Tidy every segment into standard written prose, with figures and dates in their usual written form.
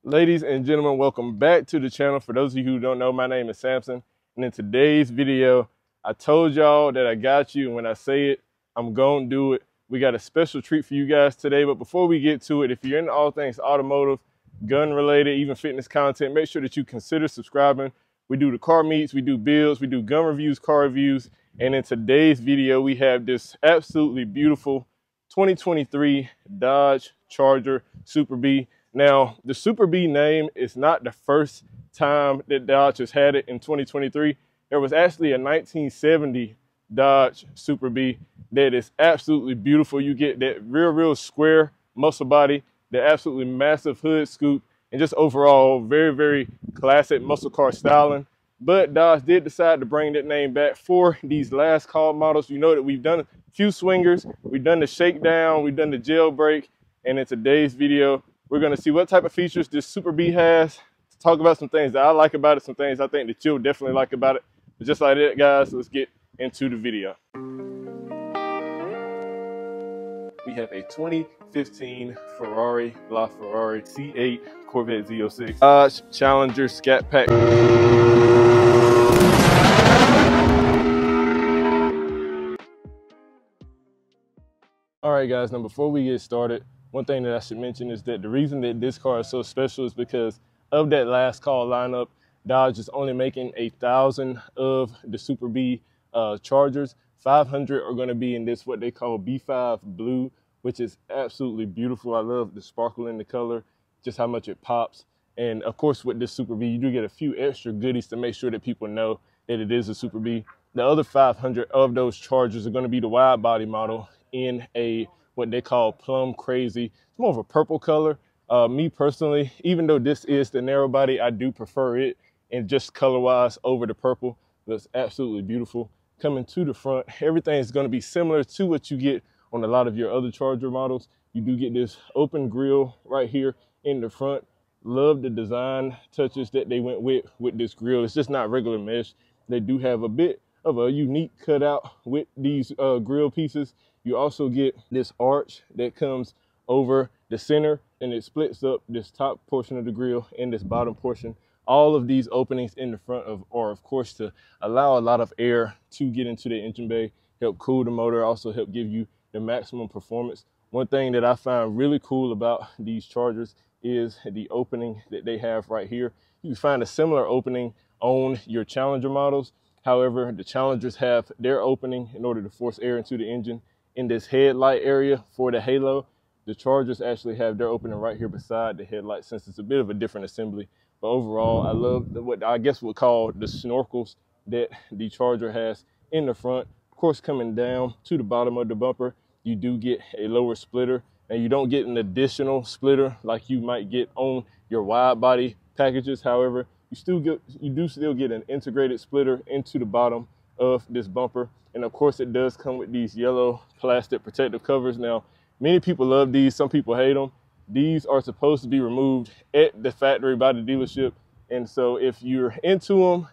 Ladies and gentlemen, welcome back to the channel. For those of you who don't know, my name is Samson, and in today's video, I told y'all that I got you, and when I say it, I'm gonna do it. We got a special treat for you guys today, but before we get to it, if you're into all things automotive, gun related, even fitness content, make sure that you consider subscribing. We do the car meets, we do builds, we do gun reviews, car reviews, and in today's video, we have this absolutely beautiful 2023 Dodge Charger Super B. Now, the Super B name is not the first time that Dodge has had it in 2023. There was actually a 1970 Dodge Super B that is absolutely beautiful. You get that real square muscle body, the absolutely massive hood scoop, and just overall very classic muscle car styling. But Dodge did decide to bring that name back for these last call models. You know that we've done a few swingers, we've done the shakedown, we've done the jailbreak, and in today's video, we're gonna see what type of features this Super B has, talk about some things that I like about it, some things I think that you'll definitely like about it. But just like that, guys, let's get into the video. We have a 2015 Ferrari LaFerrari C8 Corvette Z06 Dodge Challenger Scat Pack. All right, guys, now before we get started, one thing that I should mention is that the reason that this car is so special is because of that last call lineup. Dodge is only making 1,000 of the Super B Chargers. 500 are going to be in this what they call B5 blue, which is absolutely beautiful. I love the sparkle in the color, just how much it pops. And of course, with this Super B, you do get a few extra goodies to make sure that people know that it is a Super B. The other 500 of those Chargers are going to be the wide body model in a what they call plum crazy. It's more of a purple color. Me personally, even though this is the narrow body, I do prefer it and just color wise over the purple. That's absolutely beautiful. Coming to the front, everything is going to be similar to what you get on a lot of your other Charger models. You do get this open grille right here in the front. Love the design touches that they went with this grille. It's just not regular mesh. They do have a bit of a unique cutout with these grille pieces. You also get this arch that comes over the center, and it splits up this top portion of the grille and this bottom portion. All of these openings in the front are of course to allow a lot of air to get into the engine bay, help cool the motor, also help give you the maximum performance. One thing that I find really cool about these Chargers is the opening that they have right here. You can find a similar opening on your Challenger models. However, the Challengers have their opening in order to force air into the engine in this headlight area for the halo. The Chargers actually have their opening right here beside the headlight, since it's a bit of a different assembly. But overall, I love what I guess we'll call the snorkels that the Charger has in the front. Of course, coming down to the bottom of the bumper, you do get a lower splitter, and you don't get an additional splitter like you might get on your wide body packages. However, you do still get an integrated splitter into the bottom of this bumper. And of course, it does come with these yellow plastic protective covers. Now, many people love these, some people hate them. These are supposed to be removed at the factory by the dealership. And so if you're into them,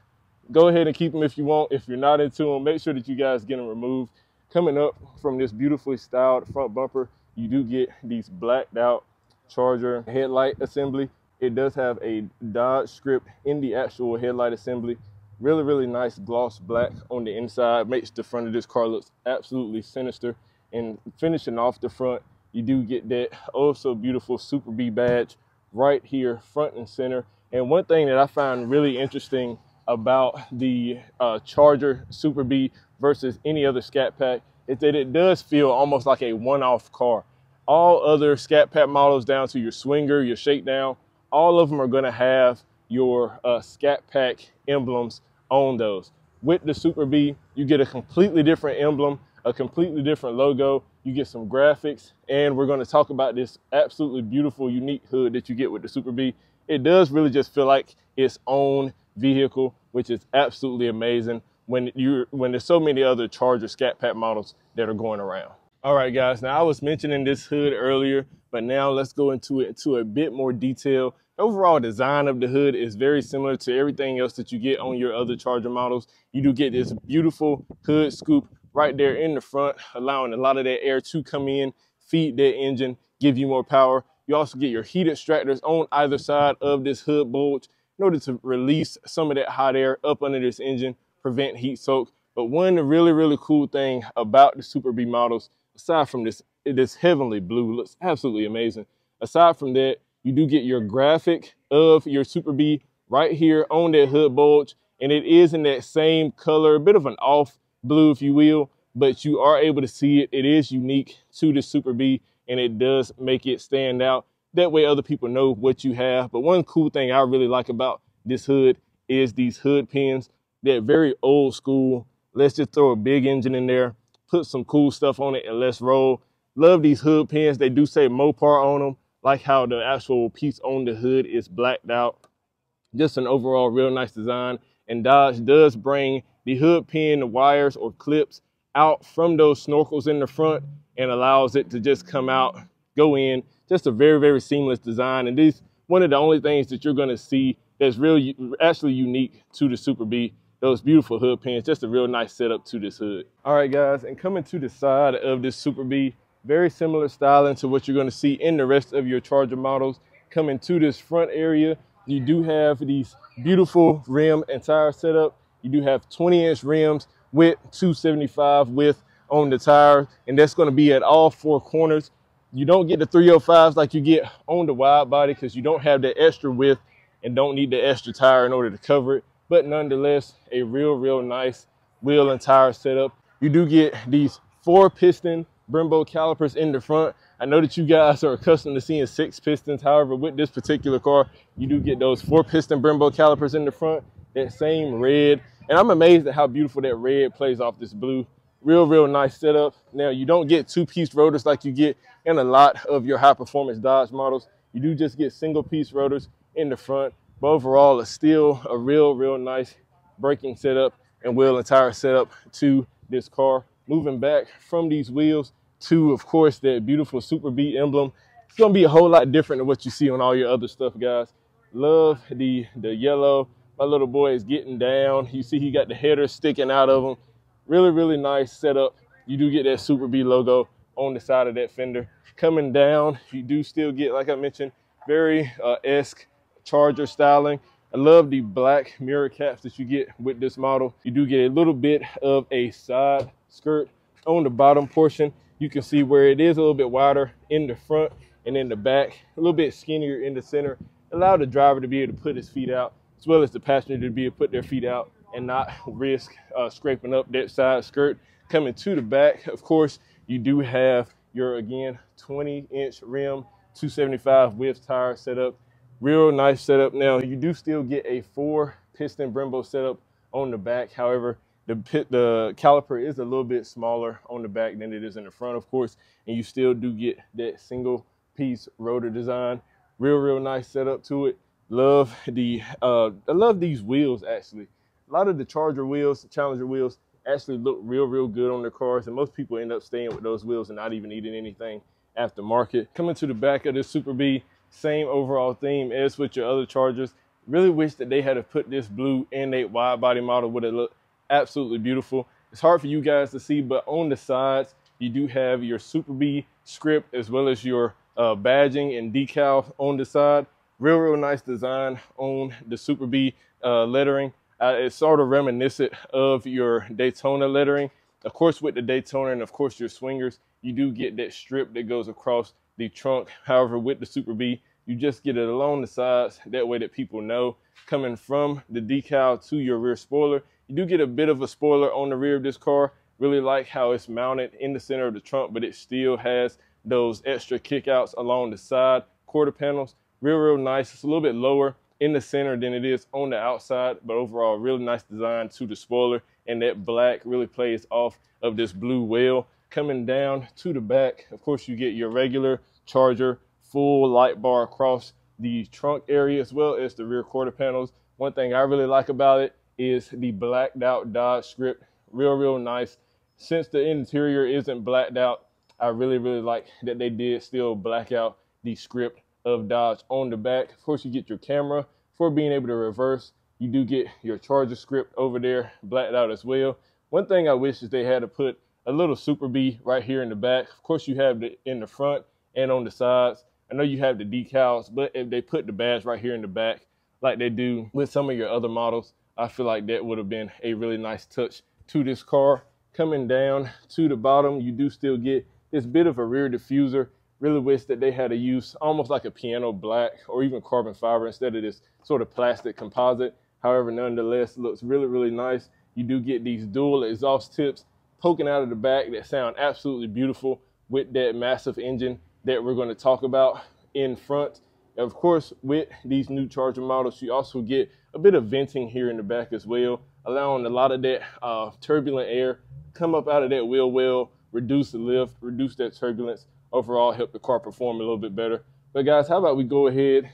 go ahead and keep them if you want. If you're not into them, make sure that you guys get them removed. Coming up from this beautifully styled front bumper, you do get these blacked out Charger headlight assembly. It does have a Dodge script in the actual headlight assembly. Really nice gloss black on the inside. Makes the front of this car look absolutely sinister. And finishing off the front, you do get that oh so beautiful Super B badge right here, front and center. And one thing that I find really interesting about the Charger Super B versus any other Scat Pack is that it does feel almost like a one-off car. All other Scat Pack models, down to your Swinger, your Shakedown, all of them are going to have your Scat Pack emblems on those. With the Super B, you get a completely different emblem, a completely different logo. You get some graphics, and we're going to talk about this absolutely beautiful, unique hood that you get with the Super B. It does really just feel like its own vehicle, which is absolutely amazing when there's so many other Charger Scat Pack models that are going around. All right, guys, now I was mentioning this hood earlier, but now let's go into a bit more detail. The overall design of the hood is very similar to everything else that you get on your other Charger models. You do get this beautiful hood scoop right there in the front, allowing a lot of that air to come in, feed that engine, give you more power. You also get your heat extractors on either side of this hood bulge in order to release some of that hot air up under this engine, prevent heat soak. But one really cool thing about the Super B models, aside from this heavenly blue, looks absolutely amazing. Aside from that, you do get your graphic of your Super B right here on that hood bulge, and it is in that same color, a bit of an off blue, if you will, but you are able to see it. It is unique to the Super B, and it does make it stand out. That way other people know what you have. But one cool thing I really like about this hood is these hood pins. They're very old school. Let's just throw a big engine in there, put some cool stuff on it, and let's roll. Love these hood pins. They do say Mopar on them, like how the actual piece on the hood is blacked out. Just an overall real nice design. And Dodge does bring the hood pin, the wires or clips out from those snorkels in the front and allows it to just come out, go in. Just a very seamless design. And this one of the only things that you're gonna see that's really actually unique to the Super B, those beautiful hood pins. Just a real nice setup to this hood. All right, guys, and coming to the side of this Super B, very similar styling to what you're gonna see in the rest of your Charger models. Coming to this front area, you do have these beautiful rim and tire setup. You do have 20-inch rims with 275 width on the tires, and that's going to be at all four corners. You don't get the 305s like you get on the wide body because you don't have the extra width and don't need the extra tire in order to cover it. But nonetheless, a real nice wheel and tire setup. You do get these 4-piston Brembo calipers in the front. I know that you guys are accustomed to seeing 6 pistons. However, with this particular car, you do get those 4-piston Brembo calipers in the front, that same red. And I'm amazed at how beautiful that red plays off this blue. Real nice setup. Now, you don't get 2-piece rotors like you get in a lot of your high-performance Dodge models. You do just get single-piece rotors in the front. But overall, it's still a real nice braking setup and wheel and tire setup to this car. Moving back from these wheels to, of course, that beautiful Super B emblem. It's going to be a whole lot different than what you see on all your other stuff, guys. Love the yellow. My little boy is getting down. You see he got the header sticking out of him. Really nice setup. You do get that Super B logo on the side of that fender. Coming down, you do still get, like I mentioned, very esque Charger styling. I love the black mirror caps that you get with this model. You do get a little bit of a side skirt on the bottom portion. You can see where it is a little bit wider in the front and in the back, a little bit skinnier in the center. Allow the driver to be able to put his feet out, as well as the passenger to be able to put their feet out and not risk scraping up that side skirt. Coming to the back, of course, you do have your, again, 20-inch rim, 275 width tire setup. Real nice setup. Now, you do still get a 4-piston Brembo setup on the back. However, the caliper is a little bit smaller on the back than it is in the front, of course, and you still do get that single-piece rotor design. Real nice setup to it. Love I love these wheels, actually. A lot of the Charger wheels, the Challenger wheels, actually look real good on their cars, and most people end up staying with those wheels and not even needing anything aftermarket. Coming to the back of this Super B, same overall theme as with your other Chargers. Really wish that they had to put this blue in a wide body model. Would have looked absolutely beautiful. It's hard for you guys to see, but on the sides, you do have your Super B script as well as your badging and decal on the side. Real nice design on the Super B lettering. It's sort of reminiscent of your Daytona lettering. Of course, with the Daytona and of course your swingers, you do get that strip that goes across the trunk. However, with the Super B, you just get it along the sides. That way that people know coming from the decal to your rear spoiler. You do get a bit of a spoiler on the rear of this car. Really like how it's mounted in the center of the trunk, but it still has those extra kickouts along the side quarter panels. Real nice. It's a little bit lower in the center than it is on the outside, but overall really nice design to the spoiler, and that black really plays off of this blue whale. Coming down to the back, of course, you get your regular Charger full light bar across the trunk area as well as the rear quarter panels. One thing I really like about it is the blacked out Dodge script. Real nice. Since the interior isn't blacked out, I really like that they did still black out the script of Dodge on the back. Of course, you get your camera for being able to reverse. You do get your Charger script over there blacked out as well. One thing I wish is they had to put a little Super B right here in the back. Of course, you have it in the front and on the sides. I know you have the decals, but if they put the badge right here in the back like they do with some of your other models, I feel like that would have been a really nice touch to this car. Coming down to the bottom, you do still get this bit of a rear diffuser. Really wish that they had to use almost like a piano black or even carbon fiber instead of this sort of plastic composite. However, nonetheless, looks really, really nice. You do get these dual exhaust tips poking out of the back that sound absolutely beautiful with that massive engine that we're going to talk about in front. Of course, with these new Charger models, you also get a bit of venting here in the back as well, allowing a lot of that turbulent air come up out of that wheel well, reduce the lift, reduce that turbulence, overall help the car perform a little bit better. But guys, how about we go ahead,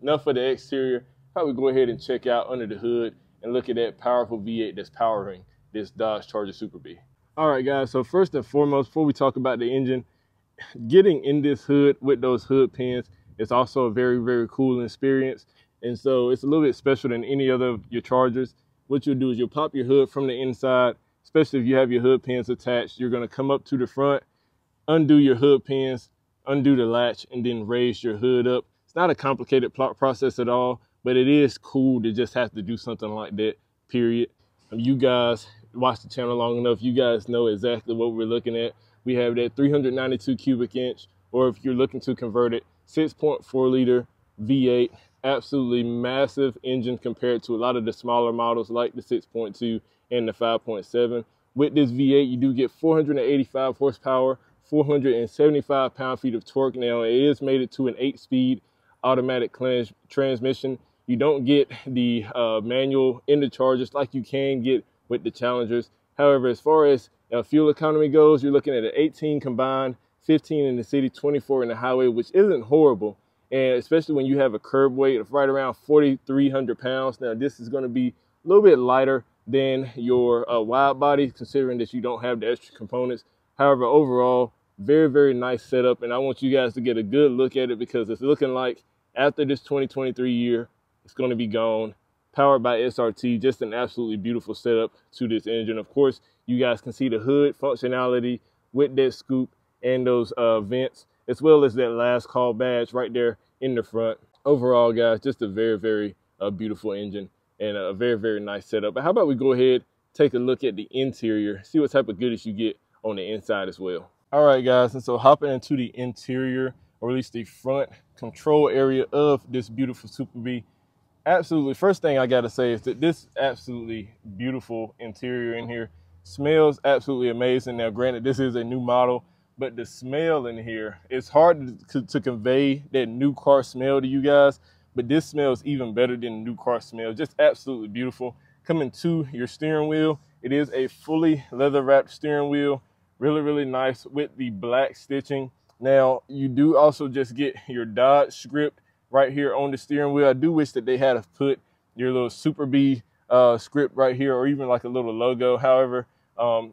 enough for the exterior, how about we go ahead and check out under the hood and look at that powerful V8 that's powering this Dodge Charger Super B. All right, guys, so first and foremost, before we talk about the engine, getting in this hood with those hood pins is also a very, very cool experience. And so it's a little bit special than any other of your Chargers. What you'll do is you'll pop your hood from the inside, especially if you have your hood pins attached. You're gonna come up to the front, undo your hood pins, undo the latch, and then raise your hood up. It's not a complicated process at all, but it is cool to just have to do something like that, period. You guys watch the channel long enough, you guys know exactly what we're looking at. We have that 392 cubic inch, or if you're looking to convert it, 6.4 liter V8, absolutely massive engine compared to a lot of the smaller models like the 6.2 and the 5.7. With this V8, you do get 485 horsepower, 475 pound-feet of torque. Now, it is mated to an 8-speed automatic transmission. You don't get the manual in the Chargers like you can get with the Challengers. However, as far as fuel economy goes, you're looking at an 18 combined, 15 in the city, 24 in the highway, which isn't horrible. And especially when you have a curb weight of right around 4,300 pounds. Now, this is going to be a little bit lighter than your wide body, considering that you don't have the extra components. However, overall, very, very nice setup. And I want you guys to get a good look at it because it's looking like after this 2023 year, it's going to be gone. Powered by SRT, just an absolutely beautiful setup to this engine. Of course, you guys can see the hood functionality with that scoop and those vents, as well as that last call badge right there in the front. Overall, guys, just a very, very beautiful engine and a very, very nice setup. But how about we go ahead, take a look at the interior, see what type of goodies you get on the inside as well. All right, guys, and so hopping into the interior, or at least the front control area of this beautiful Super B. Absolutely, first thing I gotta say is that this absolutely beautiful interior in here smells absolutely amazing. Now, granted, this is a new model, but the smell in here, it's hard to convey that new car smell to you guys, but this smells even better than the new car smell. Just absolutely beautiful. Coming to your steering wheel, it is a fully leather wrapped steering wheel. Really, really nice with the black stitching. Now, you do also just get your Dodge script right here on the steering wheel. I do wish that they had put your little Super B script right here, or even like a little logo. However,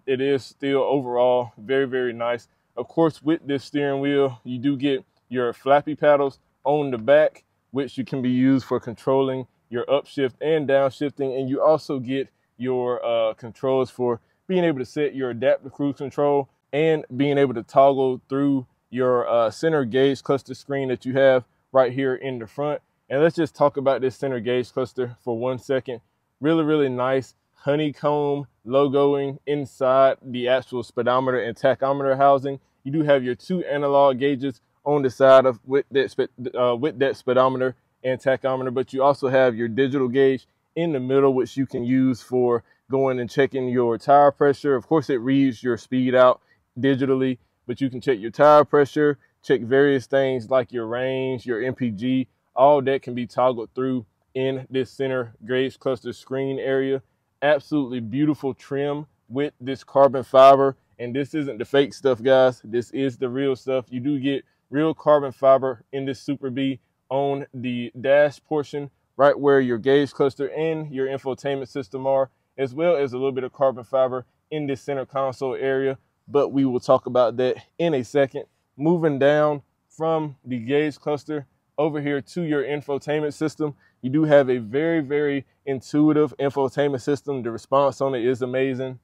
it is still overall very, very nice. Of course, with this steering wheel, you do get your flappy paddles on the back, which you can be used for controlling your upshift and downshifting. And you also get your controls for being able to set your adaptive cruise control and being able to toggle through your center gauge cluster screen that you have right here in the front. And let's just talk about this center gauge cluster for 1 second. Really, really nice honeycomb logoing inside the actual speedometer and tachometer housing. You do have your 2 analog gauges on the side of with that speedometer and tachometer, but you also have your digital gauge in the middle, which you can use for going and checking your tire pressure. Of course, it reads your speed out digitally, but you can check your tire pressure, check various things like your range, your MPG. All that can be toggled through in this center gauge cluster screen area. Absolutely beautiful trim with this carbon fiber. And this isn't the fake stuff, guys. This is the real stuff. You do get real carbon fiber in this Super B on the dash portion, right where your gauge cluster and your infotainment system are, as well as a little bit of carbon fiber in this center console area. But we will talk about that in a second. Moving down from the gauge cluster over here to your infotainment system, you do have a very, very intuitive infotainment system. The response on it is amazing.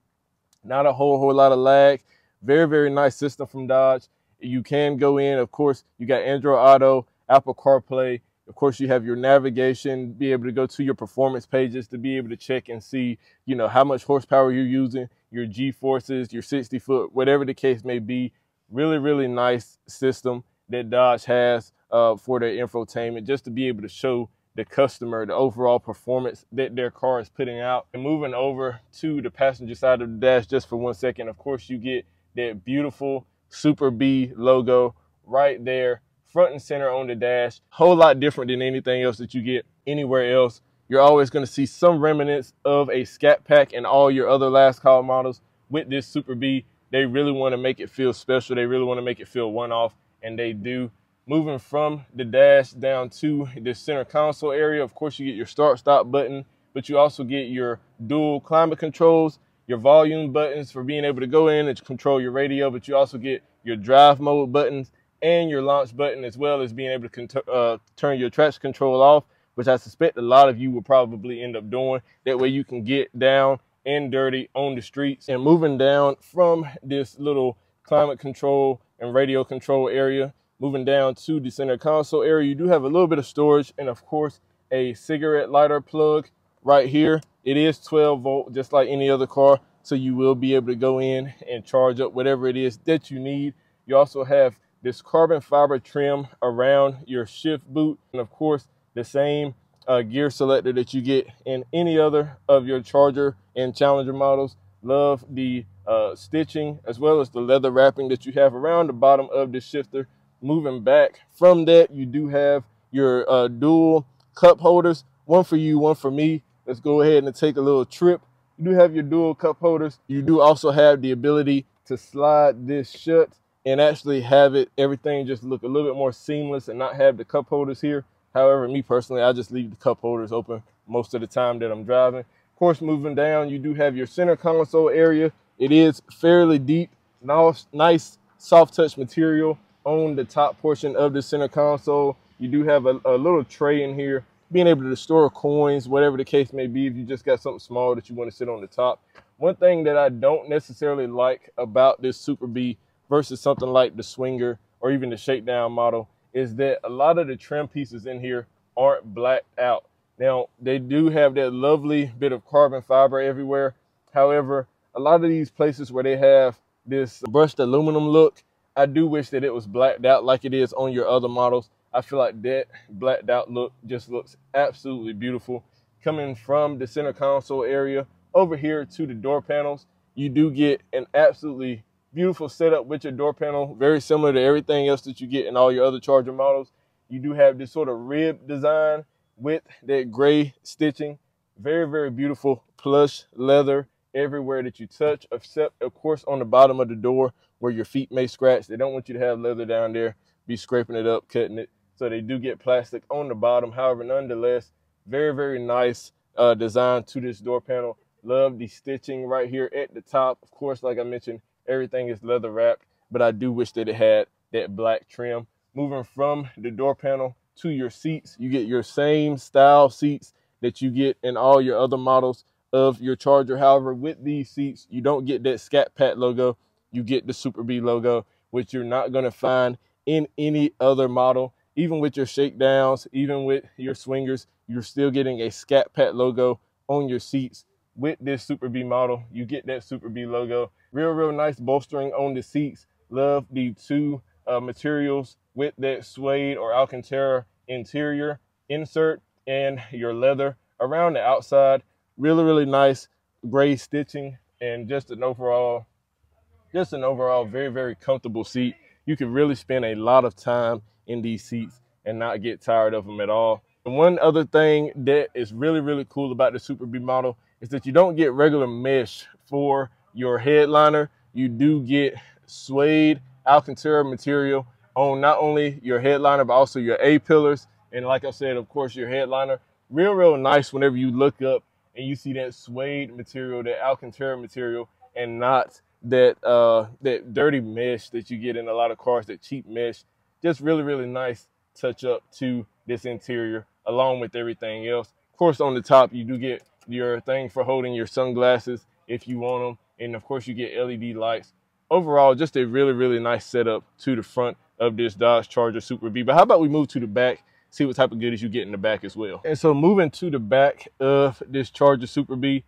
Not a whole lot of lag. Very, very nice system from Dodge. You can go in, of course, you got Android Auto, Apple CarPlay. Of course, you have your navigation, be able to go to your performance pages to be able to check and see, how much horsepower you're using, your G-forces, your 60-foot, whatever the case may be. Really, really nice system that Dodge has for their infotainment, just to be able to show the customer the overall performance that their car is putting out. And moving over to the passenger side of the dash just for 1 second, of course, you get that beautiful Super B logo right there, front and center on the dash. Whole lot different than anything else that you get anywhere else. You're always going to see some remnants of a Scat Pack in all your other last call models. With this Super B, they really want to make it feel special. They really want to make it feel one-off, and they do. Moving from the dash down to the center console area, of course, you get your start-stop button, but you also get your dual climate controls, your volume buttons for being able to go in and control your radio, but you also get your drive mode buttons and your launch button, as well as being able to turn your traction control off, which I suspect a lot of you will probably end up doing. That way you can get down and dirty on the streets. And moving down from this little climate control and radio control area, moving down to the center console area, you do have a little bit of storage and, of course, a cigarette lighter plug right here. It is 12 volt, just like any other car, so you will be able to go in and charge up whatever it is that you need. You also have this carbon fiber trim around your shift boot, and, of course, the same gear selector that you get in any other of your Charger and Challenger models. Love the stitching as well as the leather wrapping that you have around the bottom of the shifter. Moving back from that, you do have your dual cup holders, one for you, one for me. Let's go ahead and take a little trip. You do have your dual cup holders. You do also have the ability to slide this shut and actually have everything just look a little bit more seamless and not have the cup holders here. However, me personally, I just leave the cup holders open most of the time that I'm driving. Of course, moving down, you do have your center console area. It is fairly deep, nice soft touch material on the top portion of the center console. You do have a little tray in here, being able to store coins, whatever the case may be, if you just got something small that you want to sit on the top. One thing that I don't necessarily like about this Super B versus something like the Swinger or even the Shakedown model is that a lot of the trim pieces in here aren't blacked out. Now, they do have that lovely bit of carbon fiber everywhere. However, a lot of these places where they have this brushed aluminum look, I do wish that it was blacked out like it is on your other models. I feel like that blacked out look just looks absolutely beautiful. Coming from the center console area over here to the door panels, you do get an absolutely beautiful setup with your door panel, very similar to everything else that you get in all your other Charger models. You do have this sort of rib design with that gray stitching. Very, very beautiful plush leather everywhere that you touch, except, of course, on the bottom of the door where your feet may scratch. They don't want you to have leather down there, be scraping it up, cutting it. So they do get plastic on the bottom. However, nonetheless, very, very nice design to this door panel. Love the stitching right here at the top. Of course, like I mentioned, everything is leather wrapped, but I do wish that it had that black trim. Moving from the door panel to your seats, you get your same style seats that you get in all your other models of your Charger. However, with these seats, you don't get that Scat Pack logo. You get the Super B logo, which you're not going to find in any other model. Even with your Shakedowns, even with your Swingers, you're still getting a Scat Pack logo on your seats. With this Super B model, you get that Super B logo. Real nice bolstering on the seats. Love the two materials with that suede or Alcantara interior insert and your leather around the outside. Really nice gray stitching and just an overall very, very comfortable seat. You can really spend a lot of time in these seats and not get tired of them at all. And one other thing that is really cool about the Super B model is that you don't get regular mesh for your headliner. You do get suede Alcantara material on not only your headliner, but also your A-pillars. And like I said, of course, your headliner. Real nice whenever you look up and you see that suede material, that Alcantara material, and not that dirty mesh that you get in a lot of cars, that cheap mesh. Just really nice touch up to this interior along with everything else. Of course, on the top, you do get your thing for holding your sunglasses if you want them. And of course, you get LED lights overall, just a really, really nice setup to the front of this Dodge Charger Super B. But how about we move to the back, see what type of goodies you get in the back as well. And so moving to the back of this Charger Super B,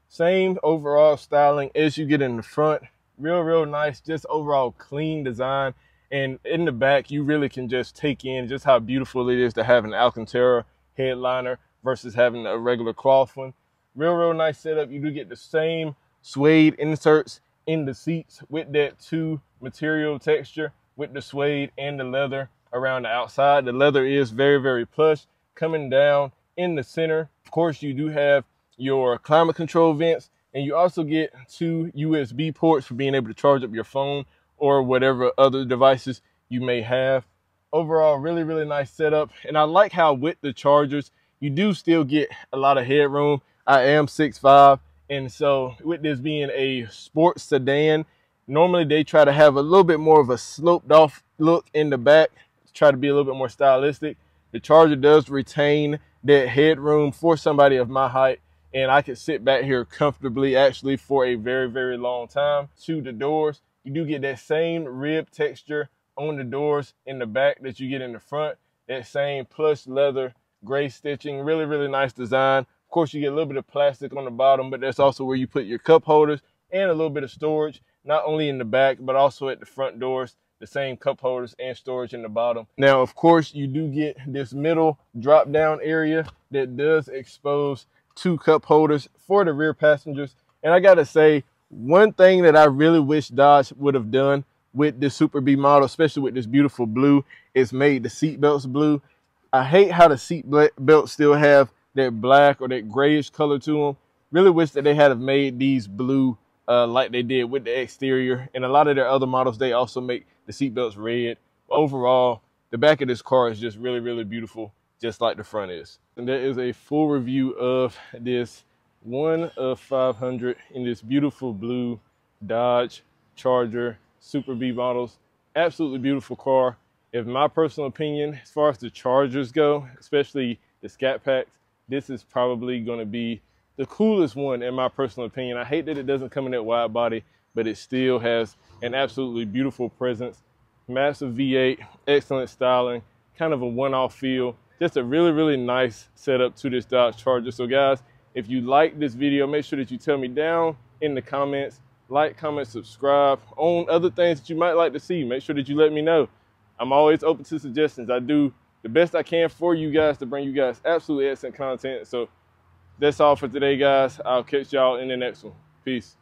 same overall styling as you get in the front. Real nice, just overall clean design. And in the back, you really can just take in just how beautiful it is to have an Alcantara headliner versus having a regular cloth one. Real nice setup. You do get the same suede inserts in the seats with that 2 material texture with the suede and the leather around the outside. The leather is very plush coming down in the center. Of course, you do have your climate control vents, and you also get 2 USB ports for being able to charge up your phone or whatever other devices you may have. Overall, really nice setup. And I like how with the Chargers, you do still get a lot of headroom. I am 6'5", and so with this being a sports sedan, normally they try to have a little bit more of a sloped off look in the back, try to be a little bit more stylistic. The Charger does retain that headroom for somebody of my height, and I could sit back here comfortably actually for a very long time. To the doors, you do get that same rib texture on the doors in the back that you get in the front. That same plush leather gray stitching, really nice design. Of course, you get a little bit of plastic on the bottom, but that's also where you put your cup holders and a little bit of storage, not only in the back, but also at the front doors, the same cup holders and storage in the bottom. Now, of course, you do get this middle drop down area that does expose 2 cup holders for the rear passengers. And I gotta say, one thing that I really wish Dodge would have done with this Super B model, especially with this beautiful blue, is made the seat belts blue. I hate how the seat belts still have that black or that grayish color to them. Really wish that they had have made these blue like they did with the exterior. And a lot of their other models, they also make the seat belts red. Overall, the back of this car is just really beautiful, just like the front is. And there is a full review of this 1 of 500 in this beautiful blue Dodge Charger Super B models. Absolutely beautiful car. In my personal opinion, as far as the Chargers go, especially the Scat Packs, this is probably going to be the coolest one in my personal opinion. I hate that it doesn't come in that wide body, but it still has an absolutely beautiful presence. Massive V8, excellent styling, kind of a one-off feel. Just a really nice setup to this Dodge Charger. So guys, if you like this video, make sure that you tell me down in the comments. Like, comment, subscribe. On other things that you might like to see, make sure that you let me know. I'm always open to suggestions. I do the best I can for you guys to bring you guys absolutely excellent content. So that's all for today, guys. I'll catch y'all in the next one. Peace.